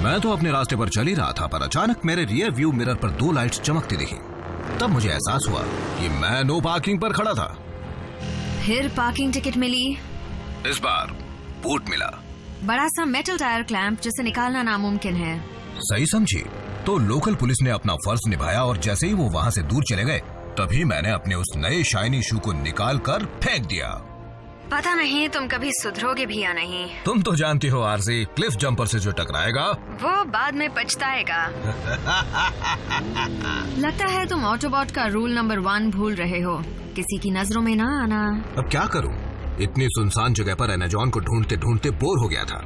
मैं तो अपने रास्ते पर चल ही रहा था, पर अचानक मेरे रियर व्यू मिरर पर 2 लाइट्स चमकती दिखी। तब मुझे एहसास हुआ कि मैं नो पार्किंग पर खड़ा था। फिर पार्किंग टिकट मिली। इस बार बूट मिला, बड़ा सा मेटल टायर क्लैंप जिसे निकालना नामुमकिन है। सही समझी। तो लोकल पुलिस ने अपना फर्ज निभाया और जैसे ही वो वहाँ से दूर चले गए, तभी मैंने अपने उस नए शाइनी शू को निकाल कर फेंक दिया। पता नहीं तुम कभी सुधरोगे भी या नहीं। तुम तो जानती हो आरज़ी, क्लिफ जंपर से जो टकराएगा वो बाद में पछताएगा। लगता है तुम ऑटोबॉट का रूल नंबर 1 भूल रहे हो, किसी की नजरों में ना आना। अब क्या करूं? इतनी सुनसान जगह पर एमेजॉन को ढूंढते ढूंढते बोर हो गया था।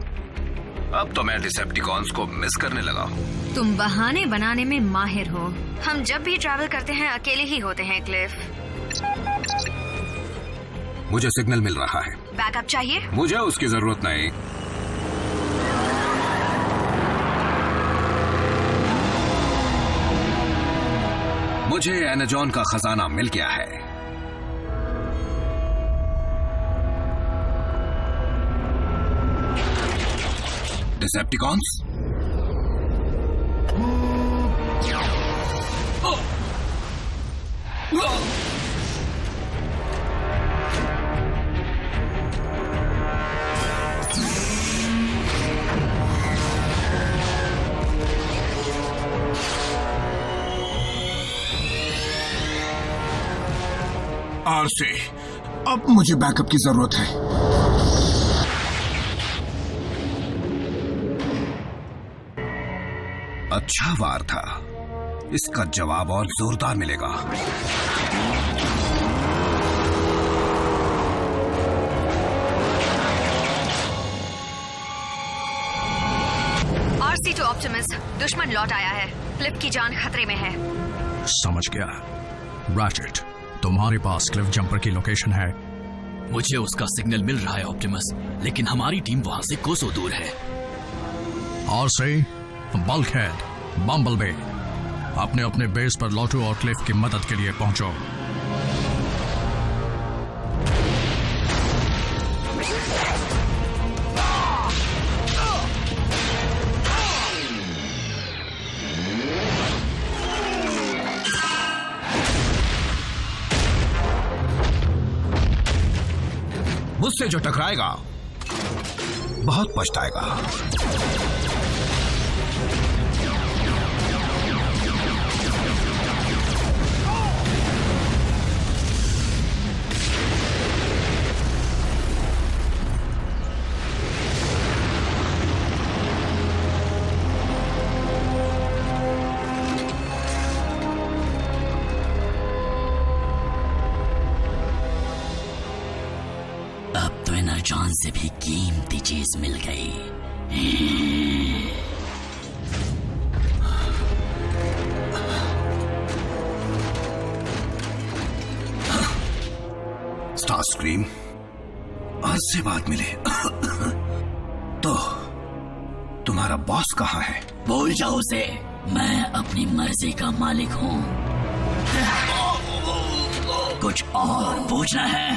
अब तो मैं डिसेप्टिकॉन्स को मिस करने लगा हूँ। तुम बहाने बनाने में माहिर हो। हम जब भी ट्रैवल करते हैं अकेले ही होते हैं क्लिफ। मुझे सिग्नल मिल रहा है। बैकअप चाहिए? मुझे उसकी जरूरत नहीं। मुझे एमेजॉन का खजाना मिल गया है। डिसेप्टिकॉन्स, आरसी, अब मुझे बैकअप की जरूरत है। अच्छा वार था, इसका जवाब और जोरदार मिलेगा। RC to ऑप्टिमस, दुश्मन लौट आया है। क्लिफ की जान खतरे में है। समझ गया। रैचेट, तुम्हारे पास क्लिफ जंपर की लोकेशन है? मुझे उसका सिग्नल मिल रहा है ऑप्टिमस, लेकिन हमारी टीम वहां से कोसों दूर है। आरसी, बल्कहेड, बम्बलबी, अपने अपने बेस पर लौटो और क्लिफ की मदद के लिए पहुंचो। मुझसे जो टकराएगा बहुत पछताएगा। जान से भी कीमती चीज मिल गई। स्टारस्क्रीम, आज से बात मिले। तो तुम्हारा बॉस कहाँ है? बोल जाओ उसे, मैं अपनी मर्जी का मालिक हूँ। कुछ और पूछना है?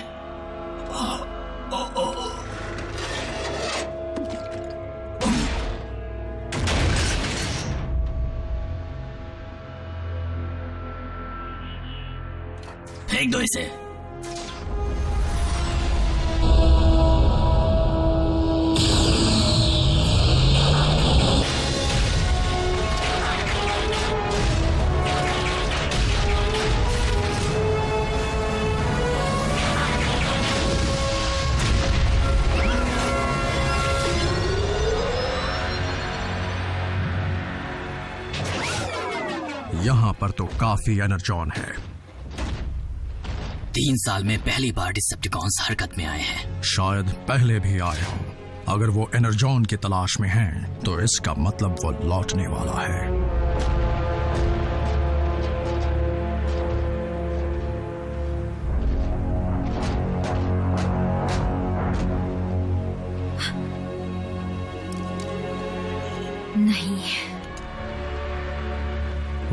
फेंक दो इसे। यहां पर तो काफी एनर्जॉन है। 3 साल में पहली बार डिसेप्टिकॉन्स हरकत में आए हैं। शायद पहले भी आए हों। अगर वो एनर्जॉन की तलाश में हैं, तो इसका मतलब वो लौटने वाला है। नहीं।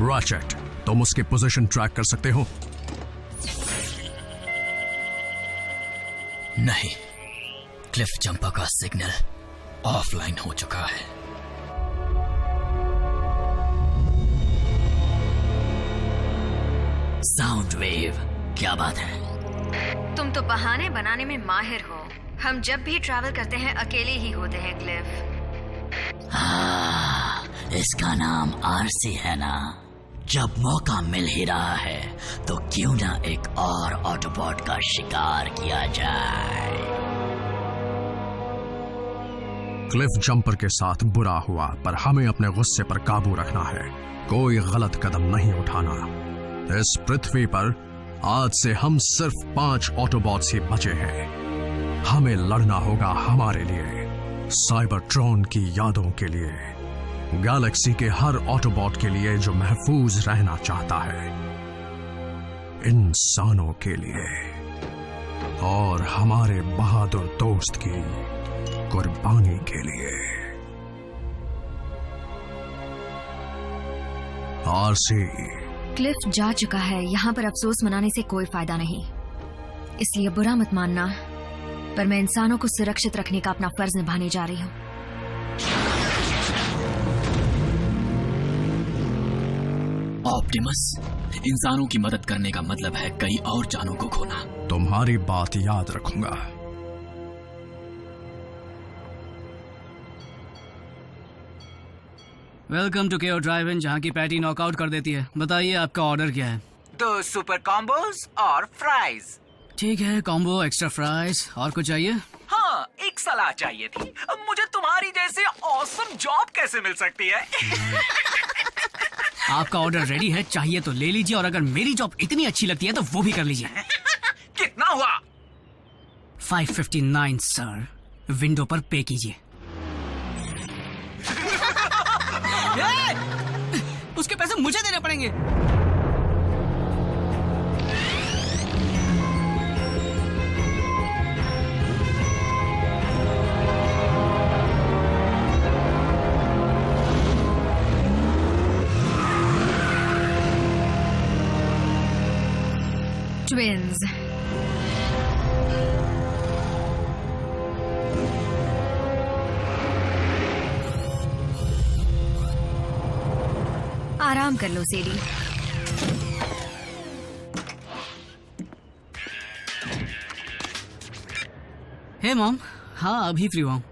रैचेट, तुम उसकी पोजीशन ट्रैक कर सकते हो? नहीं, क्लिफ जंपर का सिग्नल ऑफलाइन हो चुका है। साउंड वेव, क्या बात है? तुम तो बहाने बनाने में माहिर हो। हम जब भी ट्रैवल करते हैं अकेले ही होते हैं क्लिफ। इसका नाम आरसी है ना? जब मौका मिल ही रहा है तो क्यों ना एक और ऑटोबॉट का शिकार किया जाए। क्लिफ जंपर के साथ बुरा हुआ, पर हमें अपने गुस्से पर काबू रखना है। कोई गलत कदम नहीं उठाना। इस पृथ्वी पर आज से हम सिर्फ 5 ऑटोबॉट्स ही बचे हैं। हमें लड़ना होगा हमारे लिए, साइबरट्रॉन की यादों के लिए, गैलेक्सी के हर ऑटोबॉट के लिए जो महफूज रहना चाहता है, इंसानों के लिए और हमारे बहादुर दोस्त की कुर्बानी के लिए। आरसी, क्लिफ जा चुका है, यहाँ पर अफसोस मनाने से कोई फायदा नहीं। इसलिए बुरा मत मानना, पर मैं इंसानों को सुरक्षित रखने का अपना फर्ज निभाने जा रही हूँ। ऑप्टिमस, इंसानों की मदद करने का मतलब है कई और जानों को खोना। तुम्हारी बात याद रखूंगा। वेलकम टू केओ ड्राइव इन, जहाँ की पैटी नॉकआउट कर देती है। बताइए आपका ऑर्डर क्या है? 2 सुपर कॉम्बोज और फ्राइज। ठीक है, कॉम्बो, एक्स्ट्रा फ्राइज। और कुछ चाहिए? हाँ, एक सलाह चाहिए थी। मुझे तुम्हारी जैसे ऑसम जॉब कैसे मिल सकती है? आपका ऑर्डर रेडी है, चाहिए तो ले लीजिए, और अगर मेरी जॉब इतनी अच्छी लगती है तो वो भी कर लीजिए। कितना हुआ? 559 सर। विंडो पर पे कीजिए। उसके पैसे मुझे देने पड़ेंगे। ट्विंस, आराम कर लो सेडी। हे मॉम, हाँ अभी फ्री हुआ हूँ।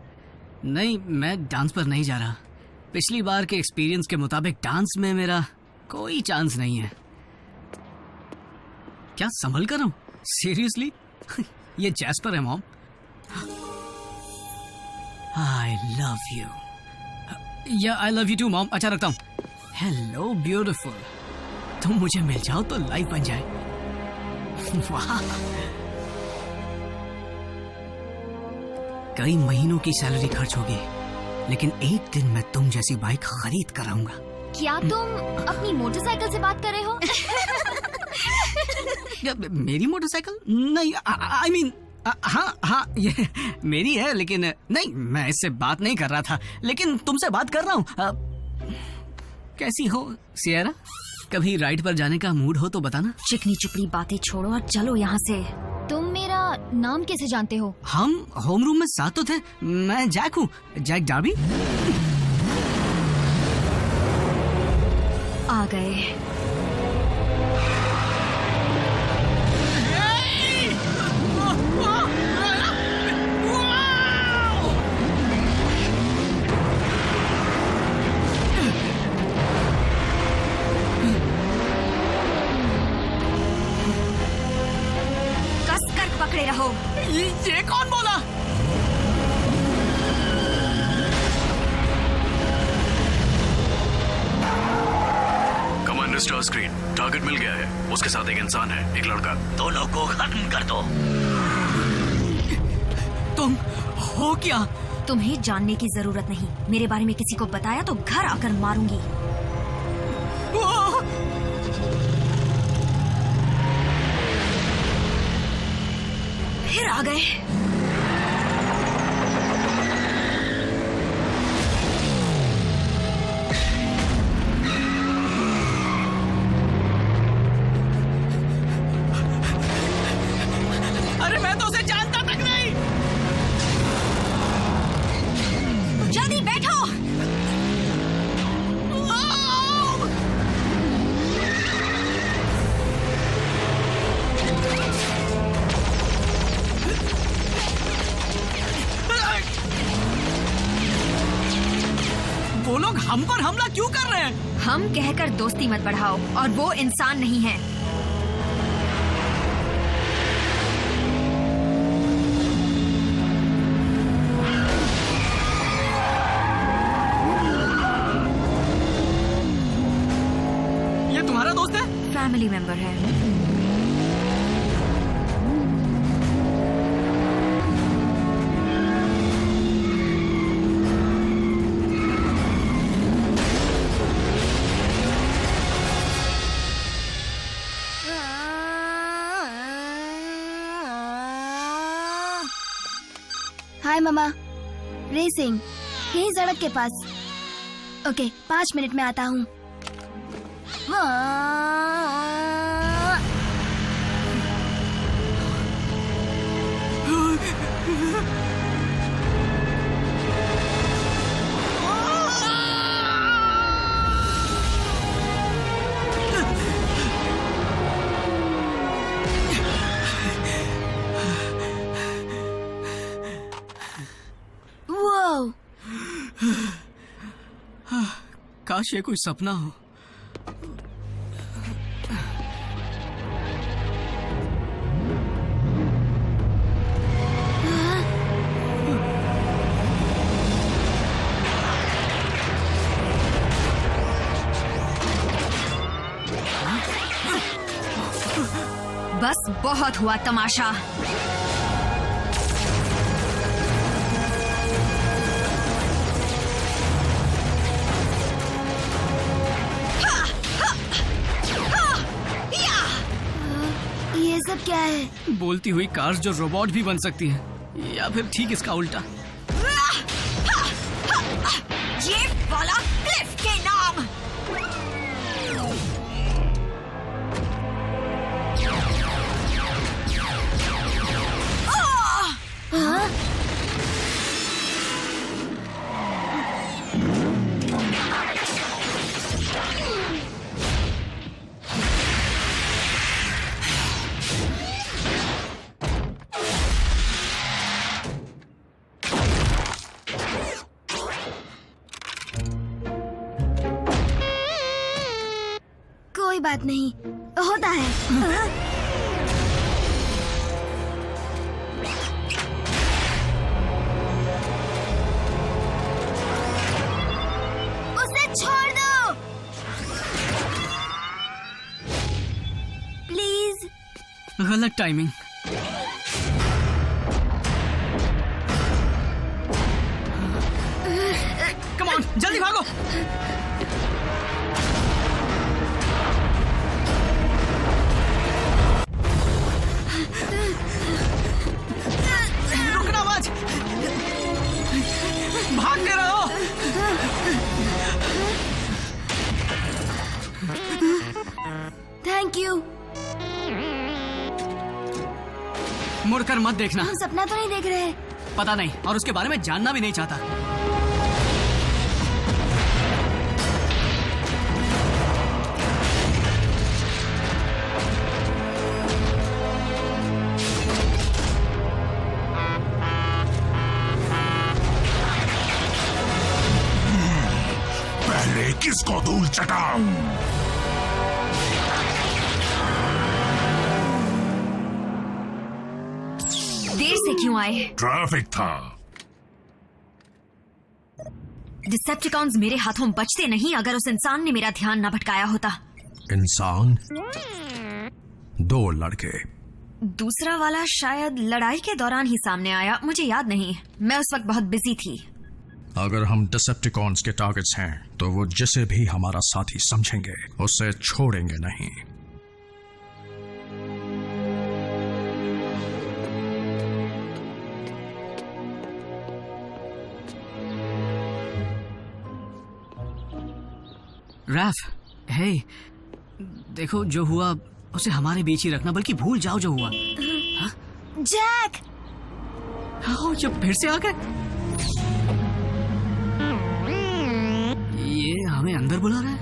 नहीं, मैं डांस पर नहीं जा रहा। पिछली बार के एक्सपीरियंस के मुताबिक डांस में मेरा कोई चांस नहीं है। क्या संभल कर रहा हूँ? सीरियसली? ये जैस्पर है मॉम। I love you. या I love you too mom. अच्छा, रखता हूँ। हेलो ब्यूटीफुल, तुम मुझे मिल जाओ तो लाइफ बन जाए। वाह, कई महीनों की सैलरी खर्च होगी, लेकिन एक दिन मैं तुम जैसी बाइक खरीद कर आऊंगा। क्या तुम अपनी मोटरसाइकिल से बात कर रहे हो? मेरी मोटरसाइकिल? नहीं, आई मीन हाँ ये मेरी है, लेकिन नहीं, मैं इससे बात नहीं कर रहा था, लेकिन तुमसे बात कर रहा हूँ। कैसी हो सियरा? कभी राइड पर जाने का मूड हो तो बताना। चिकनी चुपड़ी बातें छोड़ो और चलो यहाँ से। तुम मेरा नाम कैसे जानते हो? हम होम रूम में साथ तो थे। मैं जैक हूँ, जैक डार्बी। आ गए। पकड़े रहो। ये कौन बोला? कमांडर स्टार स्क्रीन, टारगेट मिल गया है। उसके साथ एक इंसान है, एक लड़का। दोनों को खत्म कर दो। तुम हो क्या? तुम्हें जानने की जरूरत नहीं। मेरे बारे में किसी को बताया तो घर आकर मारूंगी। फिर आ गए। अरे मैं तो उसे जानता तक नहीं। जल्दी बैठो। वो लोग हम पर हमला क्यों कर रहे हैं? हम कहकर दोस्ती मत बढ़ाओ, और वो इंसान नहीं है। ये तुम्हारा दोस्त है? फैमिली मेंबर है। हाय मामा, रेसिंग यही सड़क के पास। ओके, 5 मिनट में आता हूँ। काश ये कोई सपना हो। बस बहुत हुआ तमाशा। ये सब क्या है? बोलती हुई कार्स जो रोबोट भी बन सकती है, या फिर ठीक इसका उल्टा। ये वाला क्लिफ के नाम। कोई बात नहीं, होता है। उसे छोड़ दो प्लीज। गलत टाइमिंग। कम ऑन, जल्दी भागो। रुकना मत, भागते रहो। Thank you. मुड़कर मत देखना। हम सपना तो नहीं देख रहे। पता नहीं, और उसके बारे में जानना भी नहीं चाहता। पहले किसको धूल चटाऊं? देर से क्यों आए? ट्रैफिक था। डिसेप्टिकॉन्स मेरे हाथों बचते नहीं अगर उस इंसान ने मेरा ध्यान न भटकाया होता। इंसान? 2 लड़के। दूसरा वाला शायद लड़ाई के दौरान ही सामने आया, मुझे याद नहीं, मैं उस वक्त बहुत बिजी थी। अगर हम डिसेप्टिकॉन्स के टारगेट्स हैं तो वो जिसे भी हमारा साथी समझेंगे उसे छोड़ेंगे नहीं। रैफ, हे, देखो जो हुआ उसे हमारे बीच ही रखना, बल्कि भूल जाओ जो हुआ। जैक! हाँ, ये फिर से आ गए। ये हमें अंदर बुला रहा है?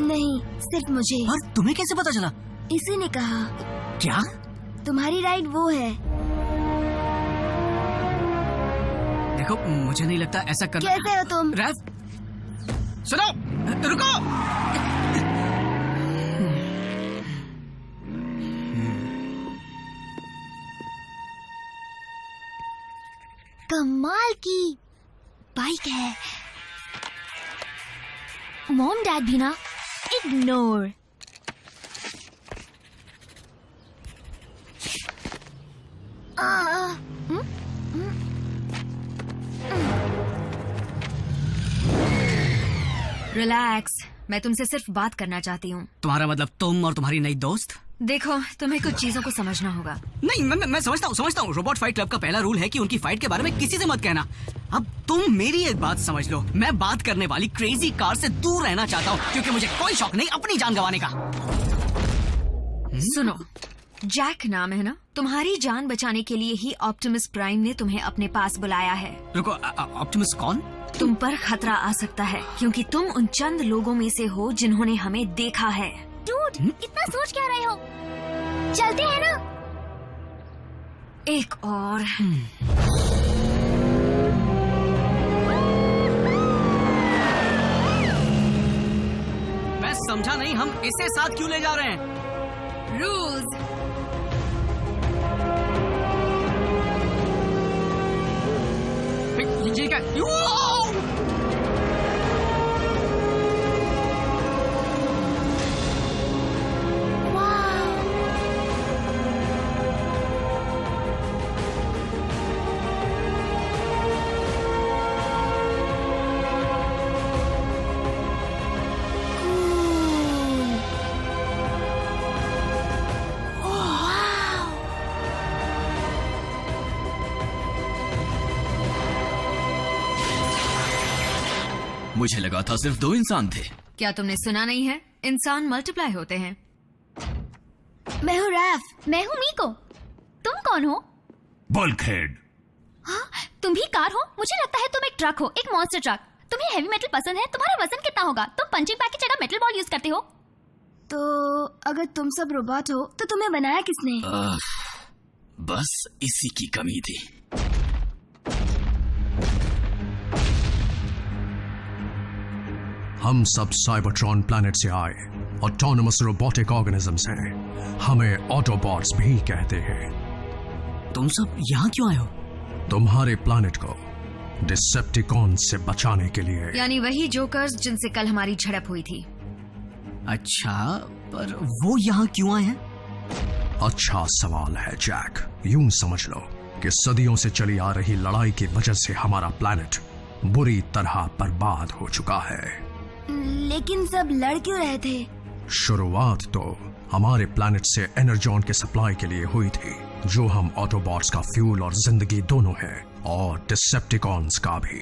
नहीं, सिर्फ मुझे। और तुम्हें कैसे पता चला? इसी ने कहा। क्या? तुम्हारी राइड वो है। देखो, मुझे नहीं लगता ऐसा करना। कैसे हो तुम? रैफ, सुनो, रुको। कमाल की बाइक है। मॉम डैड भी ना इग्नोर। रिलैक्स, मैं तुमसे सिर्फ बात करना चाहती हूँ। तुम्हारा मतलब तुम और तुम्हारी नई दोस्त? देखो, तुम्हें कुछ चीजों को समझना होगा। नहीं, मैं समझता हूँ। रोबोट फाइट क्लब का पहला रूल है कि उनकी फाइट के बारे में किसी से मत कहना। अब तुम मेरी एक बात समझ लो, मैं बात करने वाली क्रेजी कार से दूर रहना चाहता हूँ, क्योंकि मुझे कोई शौक नहीं अपनी जान गंवाने का। सुनो, जैक नाम है ना? तुम्हारी जान बचाने के लिए ही ऑप्टिमस प्राइम ने तुम्हें अपने पास बुलाया है। रुको, ऑप्टिमस कौन? तुम पर खतरा आ सकता है, क्योंकि तुम उन चंद लोगों में से हो जिन्होंने हमें देखा है। डूड, इतना सोच क्या रहे हो? चलते हैं ना? एक और। मैं समझा नहीं, हम इसे साथ क्यों ले जा रहे हैं? रूल्स। ये क्या? मुझे लगा था सिर्फ 2 इंसान थे। क्या तुमने सुना नहीं है? इंसान मल्टीप्लाई होते हैं। मैं हूँ रैफ। मैं हूँ मीको। तुम कौन हो? बल्कहेड। हाँ, तुम भी कार हो? मुझे लगता है तुम एक ट्रक हो, एक मॉन्स्टर ट्रक। तुम्हें हेवी मेटल पसंद है? तुम्हारा वजन कितना होगा? तुम पंचिंग बैग की जगह मेटल बॉल यूज करते हो। तो अगर तुम सब रोबोट हो तो तुम्हें बनाया किसने? बस इसी की कमी थी। हम सब साइबरट्रॉन प्लैनेट से आए ऑटोनमस रोबोटिक ऑर्गेनिजम्स हैं। हमें ऑटोबॉट्स भी कहते हैं। तुम सब यहाँ क्यों आए हो? तुम्हारे प्लैनेट को डिसेप्टिकॉन से बचाने के लिए। यानी वही जोकर्स जिनसे कल हमारी झड़प हुई थी। अच्छा, पर वो यहाँ क्यों आए हैं? अच्छा सवाल है जैक। यूं समझ लो कि सदियों से चली आ रही लड़ाई की वजह से हमारा प्लैनेट बुरी तरह बर्बाद हो चुका है। लेकिन सब लड़ क्यों रहे थे? शुरुआत तो हमारे प्लैनेट से एनर्जॉन के सप्लाई के लिए हुई थी, जो हम ऑटोबॉट्स का फ्यूल और जिंदगी दोनों है, और डिसेप्टिकॉन्स का भी।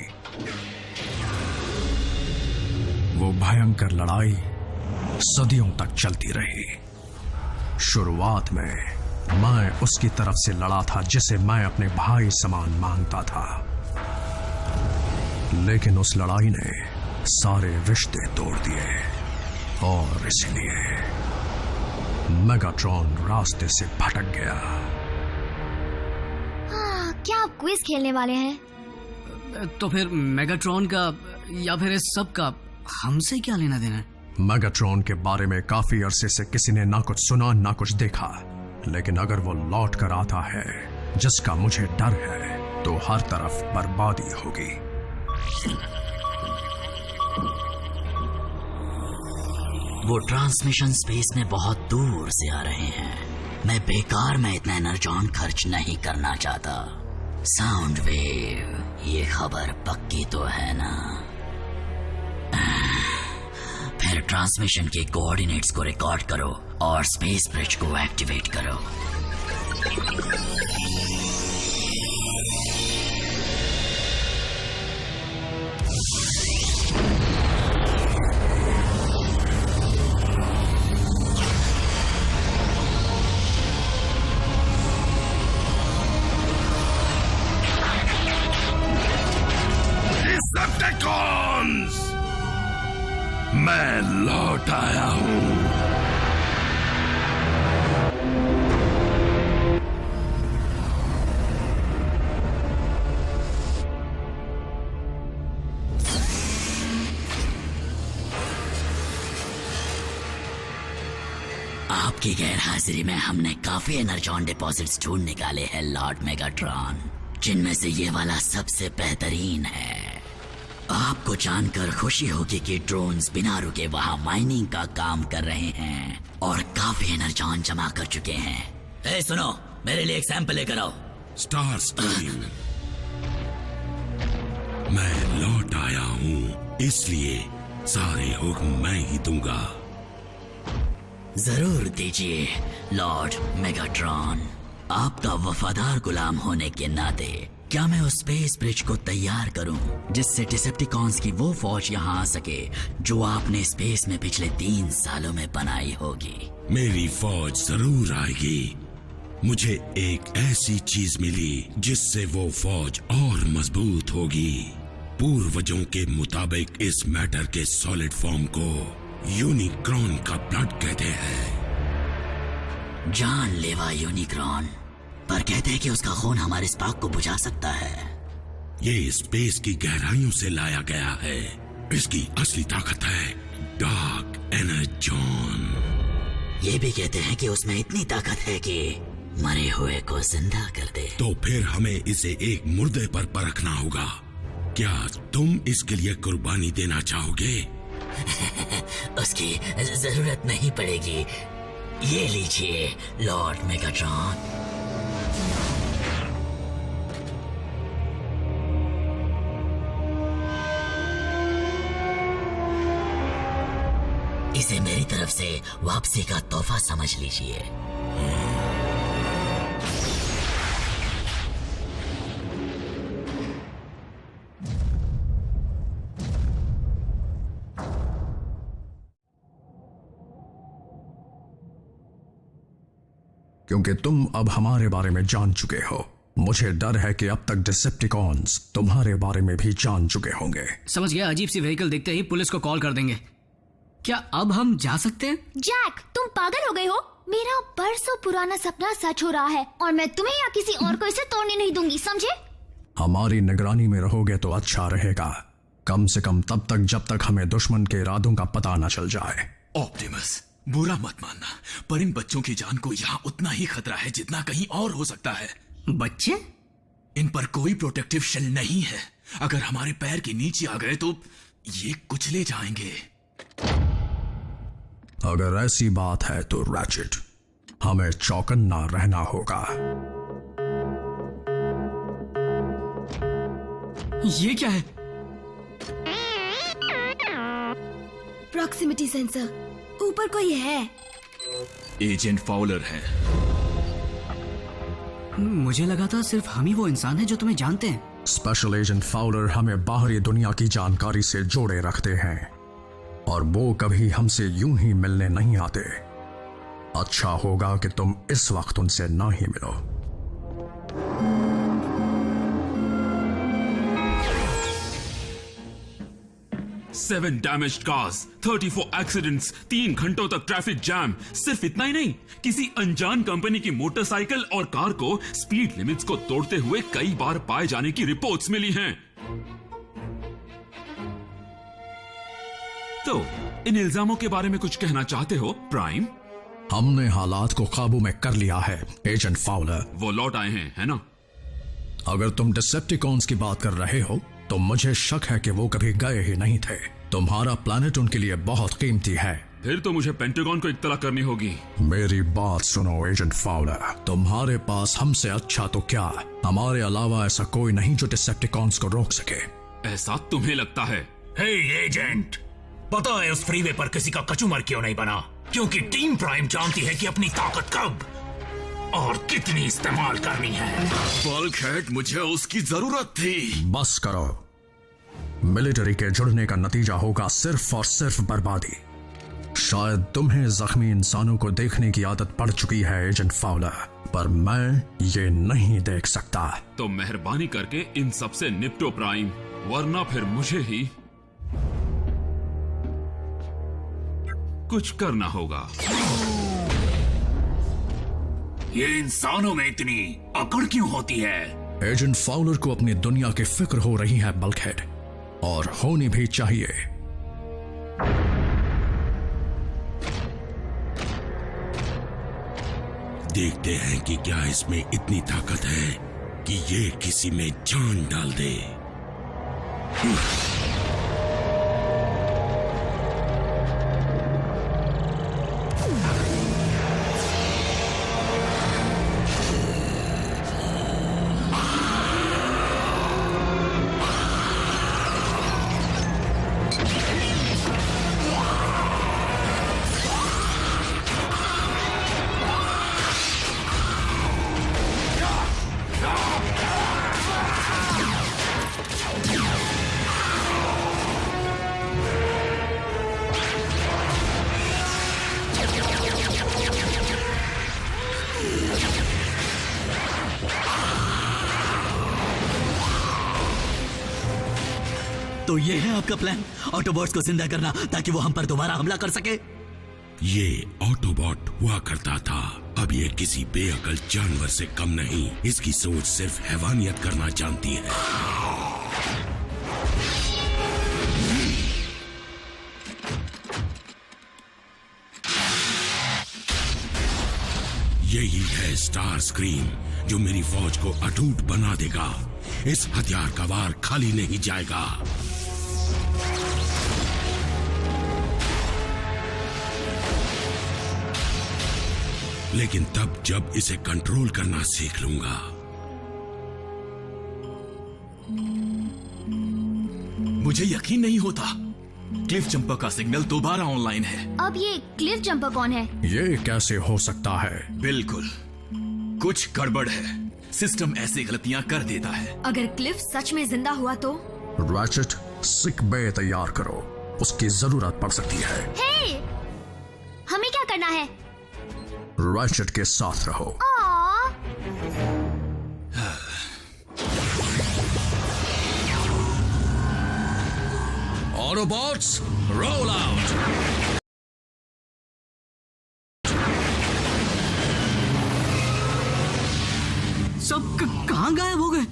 वो भयंकर लड़ाई सदियों तक चलती रही। शुरुआत में मैं उसकी तरफ से लड़ा था जिसे मैं अपने भाई समान मानता था, लेकिन उस लड़ाई ने सारे रिश्ते तोड़ दिए, और इसलिए मेगाट्रॉन रास्ते से भटक गया। क्या आप क्विज खेलने वाले हैं? तो फिर मेगाट्रॉन का या फिर इस सब का हमसे क्या लेना देना है? मेगाट्रॉन के बारे में काफी अरसे से किसी ने ना कुछ सुना ना कुछ देखा, लेकिन अगर वो लौट कर आता है, जिसका मुझे डर है, तो हर तरफ बर्बादी होगी। वो ट्रांसमिशन स्पेस में बहुत दूर से आ रहे हैं। मैं बेकार में इतना एनर्जॉन खर्च नहीं करना चाहता। साउंड वेव, ये खबर पक्की तो है ना? फिर ट्रांसमिशन के कोऑर्डिनेट्स को रिकॉर्ड करो और स्पेस ब्रिज को एक्टिवेट करो। डिसेप्टिकॉन्स, मैं लौट आया हूं। आपकी गैरहाजिरी में हमने काफी एनर्जॉन डिपॉजिट्स ढूंढ निकाले हैं लॉर्ड मेगाट्रॉन, जिनमें से ये वाला सबसे बेहतरीन है। आपको जानकर खुशी होगी कि ड्रोन्स बिना रुके वहां माइनिंग का काम कर रहे हैं और काफी एनर्जॉन जमा कर चुके हैं। सुनो, मेरे लिए एक सैंपल लेकर आओ। स्टार स्ट्रीम, मैं लौट आया हूँ, इसलिए सारे हुक्म मैं ही दूंगा। जरूर दीजिए लॉर्ड मेगाट्रॉन। आपका वफादार गुलाम होने के नाते क्या मैं उस स्पेस ब्रिज को तैयार करूं जिससे डिसेप्टिकॉन्स की वो फौज यहाँ आ सके जो आपने स्पेस में पिछले 3 सालों में बनाई होगी? मेरी फौज जरूर आएगी। मुझे एक ऐसी चीज मिली जिससे वो फौज और मजबूत होगी। पूर्वजों के मुताबिक इस मैटर के सॉलिड फॉर्म को यूनिक्रॉन का ब्लड कहते हैं। जानलेवा यूनिक्रॉन, पर कहते हैं कि उसका खून हमारे स्पार्क को बुझा सकता है। ये स्पेस की गहराइयों से लाया गया है। इसकी असली ताकत है डार्क एनर्जॉन। ये भी कहते हैं कि उसमें इतनी ताकत है कि मरे हुए को जिंदा कर दे। तो फिर हमें इसे एक मुर्दे पर परखना होगा। क्या तुम इसके लिए कुर्बानी देना चाहोगे? उसकी जरूरत नहीं पड़ेगी। ये लीजिए लॉर्ड मेगाट्रॉन। इसे मेरी तरफ से वापसी का तोहफा समझ लीजिए। क्योंकि तुम अब हमारे बारे में जान चुके हो, मुझे डर है कि अब तक डिसेप्टिकॉन्स तुम्हारे बारे में भी जान चुके होंगे। समझ गया। अजीब सी व्हीकल देखते ही पुलिस को कॉल कर देंगे। क्या अब हम जा सकते हैं? जैक, तुम पागल हो गए हो? मेरा बरसों पुराना सपना सच हो रहा है और मैं तुम्हें या किसी और को इसे तोड़ने नहीं दूंगी, समझे? हमारी निगरानी में रहोगे तो अच्छा रहेगा, कम से कम तब तक जब तक हमें दुश्मन के इरादों का पता न चल जाए। ऑप्टिमस, बुरा मत मानना, पर इन बच्चों की जान को यहाँ उतना ही खतरा है जितना कहीं और हो सकता है। बच्चे? इन पर कोई प्रोटेक्टिव शेल नहीं है। अगर हमारे पैर के नीचे आ गए तो ये कुचले जाएंगे। अगर ऐसी बात है तो रैचेट, हमें चौकन्ना रहना होगा। ये क्या है? प्रॉक्सिमिटी सेंसर, ऊपर कोई है। एजेंट फाउलर है। मुझे लगा था सिर्फ हम ही वो इंसान है जो तुम्हें जानते हैं। स्पेशल एजेंट फाउलर हमें बाहरी दुनिया की जानकारी से जोड़े रखते हैं और वो कभी हमसे यूं ही मिलने नहीं आते। अच्छा होगा कि तुम इस वक्त उनसे ना ही मिलो। 7 डैमेज्ड कार्स, 34 एक्सीडेंट्स, 3 घंटों तक ट्रैफिक जैम। सिर्फ इतना ही नहीं, किसी अनजान कंपनी की मोटरसाइकिल और कार को स्पीड लिमिट्स को तोड़ते हुए कई बार पाए जाने की रिपोर्ट्स मिली हैं। तो इन इल्जामों के बारे में कुछ कहना चाहते हो प्राइम? हमने हालात को काबू में कर लिया है एजेंट फाउलर। वो लौट आए हैं, है ना? अगर तुम डिसेप्टिकॉन्स की बात कर रहे हो तो मुझे शक है कि वो कभी गए ही नहीं थे। तुम्हारा प्लैनेट उनके लिए बहुत कीमती है। फिर तो मुझे पेंटागन को इत्तला करनी होगी। मेरी बात सुनो एजेंट फाउलर, तुम्हारे पास हमसे अच्छा तो क्या, हमारे अलावा ऐसा कोई नहीं जो डिसेप्टिकॉन्स को रोक सके। ऐसा तुम्हें लगता है? हे एजेंट, पता है उस फ्रीवे पर किसी का कचूमर क्यों नहीं बना? क्योंकि टीम प्राइम जानती है कि अपनी ताकत कब और कितनी इस्तेमाल करनी है। बल्कहेड, मुझे उसकी जरूरत थी। बस करो, मिलिट्री के जुड़ने का नतीजा होगा सिर्फ और सिर्फ बर्बादी। शायद तुम्हें जख्मी इंसानों को देखने की आदत पड़ चुकी है एजेंट फाउलर, पर मैं ये नहीं देख सकता। तो मेहरबानी करके इन सब से निपटो प्राइम, वरना फिर मुझे ही कुछ करना होगा। ये इंसानों में इतनी अकड़ क्यों होती है? एजेंट फाउलर को अपनी दुनिया की फिक्र हो रही है बल्कहेड, और होनी भी चाहिए। देखते हैं कि क्या इसमें इतनी ताकत है कि ये किसी में जान डाल दे। तो ये है आपका प्लान, ऑटोबॉट्स को जिंदा करना ताकि वो हम पर दोबारा हमला कर सके? ये ऑटोबॉट हुआ करता था, अब ये किसी बेअकल जानवर से कम नहीं। इसकी सोच सिर्फ हैवानियत करना जानती है। यही है स्टार स्क्रीम जो मेरी फौज को अटूट बना देगा। इस हथियार का वार खाली नहीं जाएगा। लेकिन तब जब इसे कंट्रोल करना सीख लूंगा। मुझे यकीन नहीं होता, क्लिफ जंपर का सिग्नल दोबारा ऑनलाइन है। अब ये क्लिफ जंपर कौन है? ये कैसे हो सकता है? बिल्कुल कुछ गड़बड़ है, सिस्टम ऐसी गलतियां कर देता है। अगर क्लिफ सच में जिंदा हुआ तो? रैचेट, सिक बे तैयार करो, उसकी जरूरत पड़ सकती है। हे! हमें क्या करना है? रैचेट के साथ रहो। Autobots roll out. सब कहां गायब हो गए?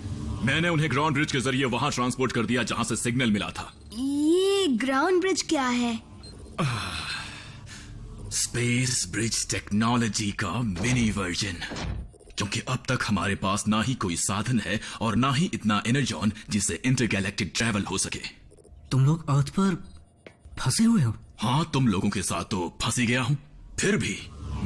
मैंने उन्हें ग्राउंड ब्रिज के जरिए वहां ट्रांसपोर्ट कर दिया जहां से सिग्नल मिला था। ये ग्राउंड ब्रिज क्या है? स्पेस ब्रिज टेक्नोलॉजी का मिनी वर्जन। क्योंकि अब तक हमारे पास ना ही कोई साधन है और ना ही इतना एनर्जॉन जिससे इंटरगैलेक्टिक ट्रैवल हो सके। तुम लोग अर्थ पर फंसे हुए हो? हाँ, तुम लोगों के साथ तो फंसी गया हूँ। फिर भी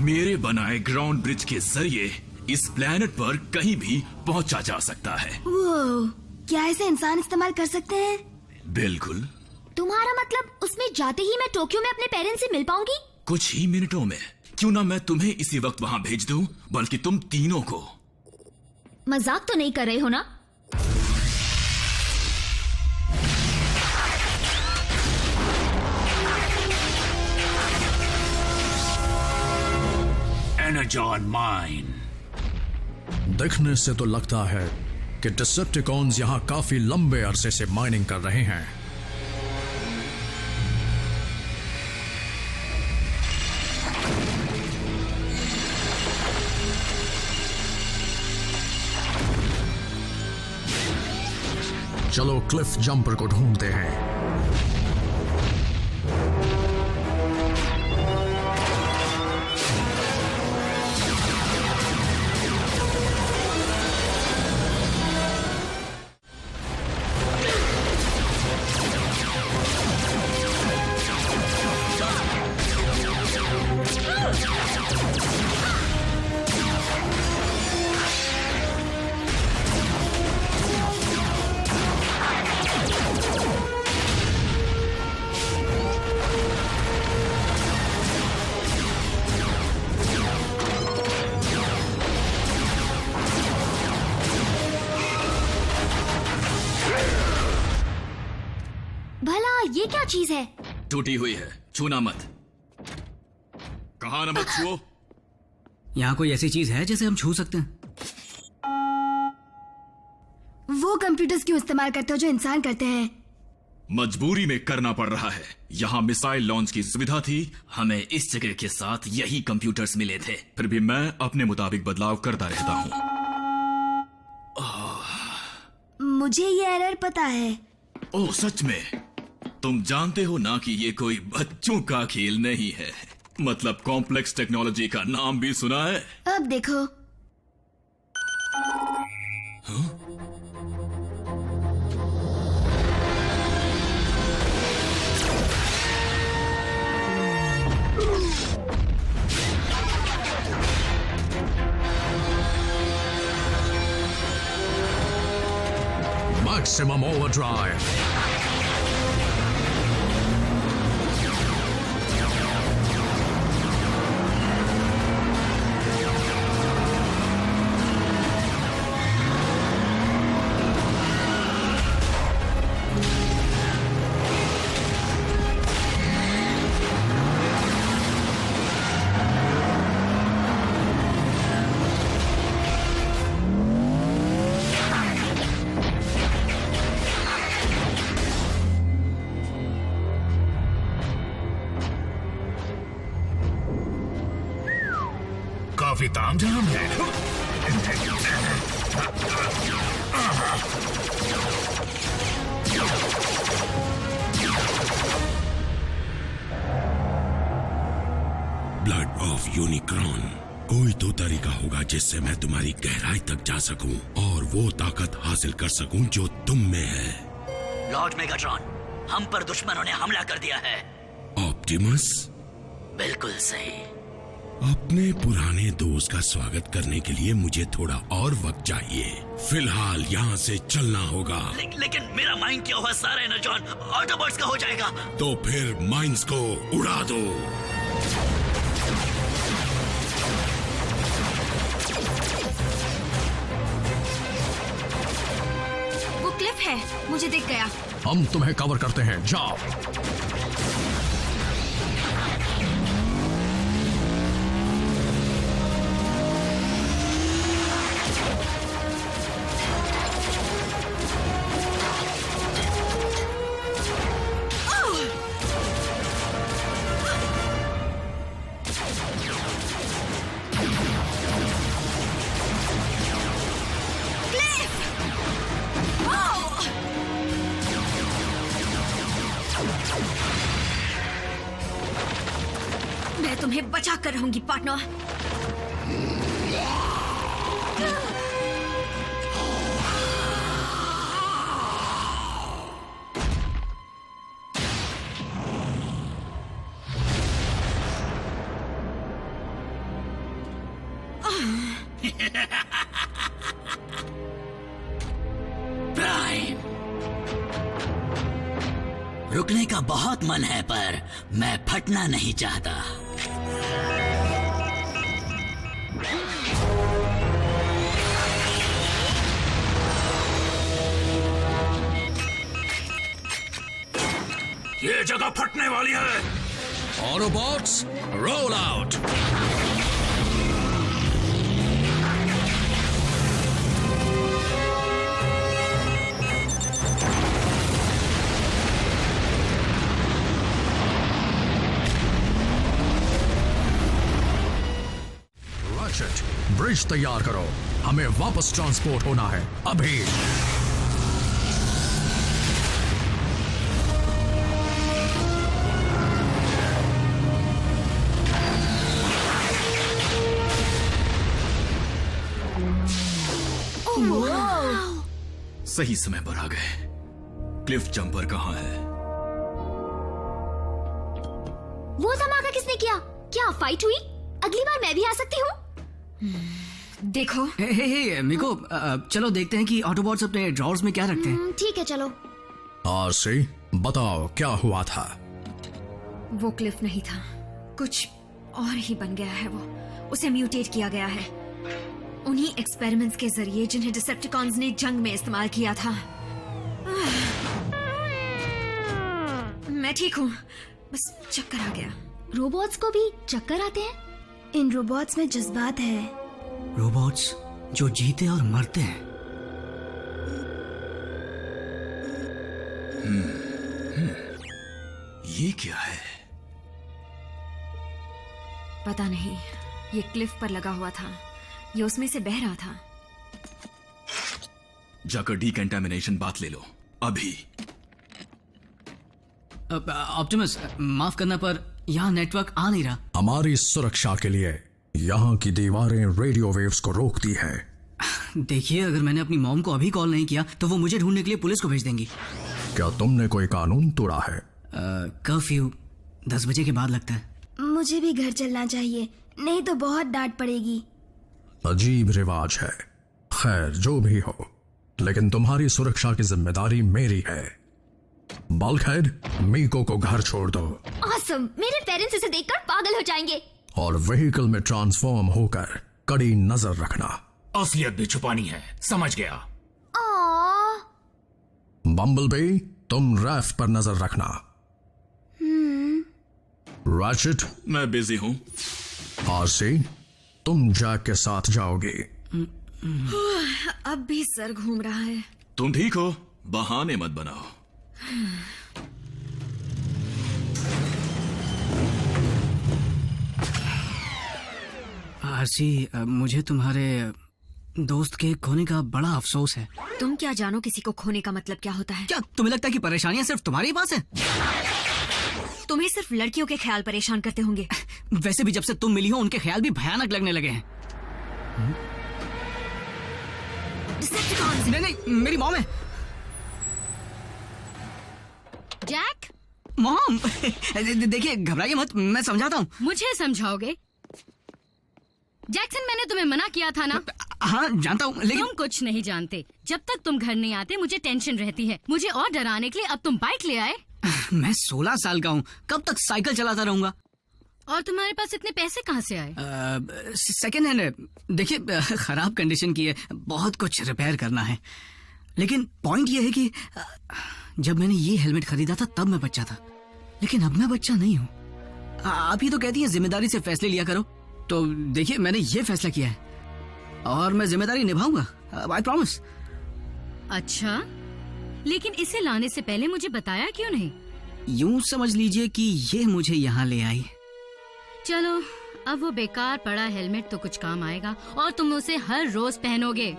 मेरे बनाए ग्राउंड ब्रिज के जरिए इस प्लेनेट पर कहीं भी पहुंचा जा सकता है। वो क्या ऐसे इंसान इस्तेमाल कर सकते हैं? बिल्कुल। तुम्हारा मतलब उसमें जाते ही मैं टोक्यो में अपने पेरेंट्स से मिल पाऊंगी? कुछ ही मिनटों में। क्यों ना मैं तुम्हें इसी वक्त वहां भेज दूं, बल्कि तुम तीनों को। मजाक तो नहीं कर रहे हो ना? Energon mine. देखने से तो लगता है कि डिसेप्टिकॉन्स यहाँ काफी लंबे अरसे से माइनिंग कर रहे हैं। चलो क्लिफ जंपर को ढूंढते हैं। भला ये क्या चीज है? टूटी हुई है, छूना मत। कहा ना मत छुओ। यहाँ कोई ऐसी चीज है जिसे हम छू सकते हैं? वो कंप्यूटर्स क्यों इस्तेमाल करते हो जो इंसान करते हैं? मजबूरी में करना पड़ रहा है। यहाँ मिसाइल लॉन्च की सुविधा थी, हमें इस जगह के साथ यही कंप्यूटर्स मिले थे। फिर भी मैं अपने मुताबिक बदलाव करता रहता हूँ। मुझे ये एरर पता है। ओह सच में? तुम जानते हो ना कि ये कोई बच्चों का खेल नहीं है। मतलब कॉम्प्लेक्स टेक्नोलॉजी का नाम भी सुना है? अब देखो। Maximum overdrive. काफी तामझाम है। Blood of Unicorn. कोई तो तरीका होगा जिससे मैं तुम्हारी गहराई तक जा सकूं और वो ताकत हासिल कर सकूं जो तुम में है। लॉर्ड मेगाट्रॉन, हम पर दुश्मनों ने हमला कर दिया है। ऑप्टिमस? बिल्कुल सही। अपने पुराने दोस्त का स्वागत करने के लिए मुझे थोड़ा और वक्त चाहिए। फिलहाल यहाँ से चलना होगा। लेकिन मेरा माइंड क्या हुआ? सारा एनर्जॉन ऑटोबॉट्स का हो जाएगा। तो फिर माइंड्स को उड़ा दो। वो क्लिफ है, मुझे दिख गया। हम तुम्हें कवर करते हैं, जाओ। मैं तुम्हें बचा कर रहूंगी पार्टनर। प्राइम, रुकने का बहुत मन है पर मैं फटना नहीं चाहता। ये जगह फटने वाली है। Autobots, roll out. ब्रिज तैयार करो, हमें वापस ट्रांसपोर्ट होना है अभी। सही समय पर आ गए। क्लिफ जंपर कहाँ है? वो धमाका किसने किया? क्या फाइट हुई? अगली बार मैं भी आ सकती हूँ। देखो। हे मिको, चलो देखते हैं कि ऑटोबॉट्स अपने ड्रॉर्स में क्या रखते हैं। ठीक है, चलो। आरसी, बताओ क्या हुआ था? वो क्लिफ नहीं था, कुछ और ही बन गया है। वो उसे म्यूटेट किया गया है उन्हीं एक्सपेरिमेंट्स के जरिए जिन्हें डिसेप्टिकॉन्स ने जंग में इस्तेमाल किया था। मैं ठीक हूँ, बस चक्कर आ गया। रोबोट्स को भी चक्कर आते हैं? इन रोबोट्स में जज्बात है। रोबोट्स जो जीते और मरते हैं। ये क्या है? पता नहीं, ये क्लिफ पर लगा हुआ था, ये उसमें से बह रहा था। जाकर डीकंटामिनेशन बात ले लो अभी। ऑप्टिमस, माफ करना पर यहाँ नेटवर्क आ नहीं रहा। हमारी सुरक्षा के लिए यहाँ की दीवारें रेडियो वेव्स को रोकती है। देखिए, अगर मैंने अपनी मॉम को अभी कॉल नहीं किया तो वो मुझे ढूंढने के लिए पुलिस को भेज देंगी। क्या तुमने कोई कानून तोड़ा है? कर्फ्यू 10 बजे के बाद लगता है। मुझे भी घर चलना चाहिए, नहीं तो बहुत डांट पड़ेगी। अजीब रिवाज है। खैर, जो भी हो, लेकिन तुम्हारी सुरक्षा की जिम्मेदारी मेरी है। बल्कहेड, मीको को घर छोड़ दो। ऑसम, मेरे पेरेंट्स इसे देखकर पागल हो जाएंगे। और व्हीकल में ट्रांसफॉर्म होकर कड़ी नजर रखना। असलियत भी छुपानी है, समझ गया। बम्बलबी, तुम रैफ पर नजर रखना। रैचेट, मैं बिजी हूँ। आरसी, तुम जैक के साथ जाओगे। अब भी सर घूम रहा है। तुम ठीक हो? बहाने मत बनाओ। आरसी, मुझे तुम्हारे दोस्त के खोने का बड़ा अफसोस है। तुम क्या जानो किसी को खोने का मतलब क्या होता है? क्या तुम्हें लगता है कि परेशानियां सिर्फ तुम्हारे पास है? तुम्हें सिर्फ लड़कियों के ख्याल परेशान करते होंगे। वैसे भी जब से तुम मिली हो उनके ख्याल भी भयानक लगने लगे हैं। नहीं नहीं, मेरी मॉम है। जैक, मॉम देखिए, घबराइए मत, मैं समझाता हूँ। मुझे समझाओगे? जैक्सन, मैंने तुम्हें मना किया था ना? हाँ, जानता हूँ, लेकिन तुम कुछ नहीं जानते। जब तक तुम घर नहीं आते मुझे टेंशन रहती है। मुझे और डराने के लिए अब तुम बाइक ले आए। मैं 16 साल का हूँ, कब तक साइकिल चलाता रहूंगा? और तुम्हारे पास इतने पैसे कहाँ से आए? सेकेंड हैंड है। देखिए, खराब कंडीशन की है, बहुत कुछ रिपेयर करना है। लेकिन पॉइंट ये है कि जब मैंने ये हेलमेट खरीदा था तब मैं बच्चा था, लेकिन अब मैं बच्चा नहीं हूँ। आप ही तो कहती हैं जिम्मेदारी से फैसले लिया करो, तो देखिए मैंने ये फैसला किया है और मैं जिम्मेदारी निभाऊंगा, आई प्रॉमिस। अच्छा, लेकिन इसे लाने से पहले मुझे बताया क्यों नहीं? यूं समझ लीजिए कि ये मुझे यहाँ ले आई। चलो, अब वो बेकार पड़ा हेलमेट तो कुछ काम आएगा और तुम उसे हर रोज पहनोगे।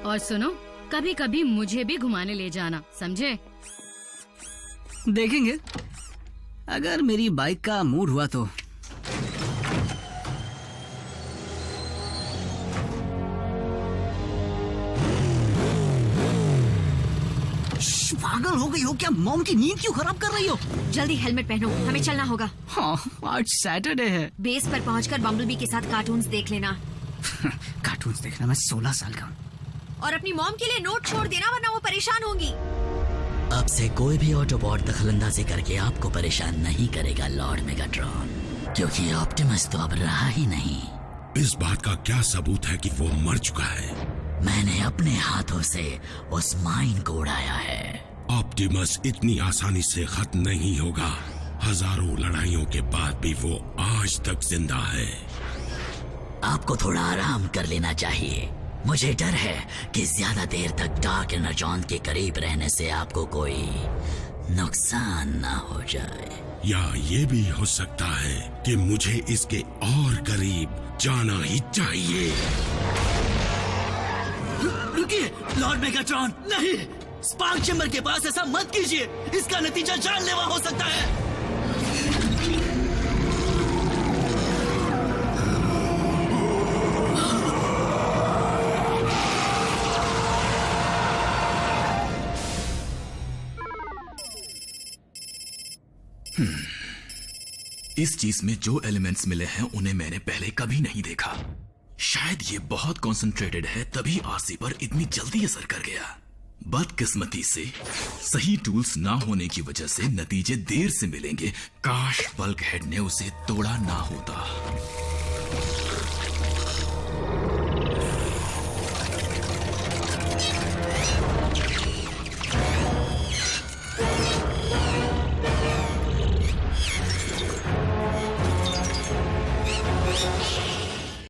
और सुनो, कभी कभी मुझे भी घुमाने ले जाना, समझे? देखेंगे, अगर मेरी बाइक का मूड हुआ तो। पागल हो गई हो क्या? मॉम की नींद क्यों खराब कर रही हो? जल्दी हेलमेट पहनो, हमें चलना होगा। हाँ, आज सैटरडे है। बेस पर पहुंचकर बम्बलबी के साथ कार्टून्स देख लेना। कार्टून्स देखना? मैं 16 साल का हूँ। और अपनी मॉम के लिए नोट छोड़ देना, वरना वो परेशान होंगी। अब से कोई भी ऑटोबॉट दखलंदाजी करके आपको परेशान नहीं करेगा लॉर्ड मेगाट्रॉन, क्योंकि ऑप्टिमस तो अब रहा ही नहीं। इस बात का क्या सबूत है कि वो मर चुका है? मैंने अपने हाथों से उस माइन को उड़ाया है। ऑप्टिमस इतनी आसानी से खत्म नहीं होगा। हजारों लड़ाइयों के बाद भी वो आज तक जिंदा है। आपको थोड़ा आराम कर लेना चाहिए। मुझे डर है कि ज्यादा देर तक डार्क एनर्जॉन के करीब रहने से आपको कोई नुकसान ना हो जाए। या ये भी हो सकता है कि मुझे इसके और करीब जाना ही चाहिए। रुकिए लॉर्ड मेगाट्रॉन, नहीं! स्पार्क चैम्बर के पास ऐसा मत कीजिए, इसका नतीजा जानलेवा हो सकता है। इस चीज में जो एलिमेंट्स मिले हैं उन्हें मैंने पहले कभी नहीं देखा। शायद ये बहुत कॉन्सेंट्रेटेड है, तभी आरसी पर इतनी जल्दी असर कर गया। बदकिस्मती से सही टूल्स ना होने की वजह से नतीजे देर से मिलेंगे। काश बल्कहेड ने उसे तोड़ा ना होता।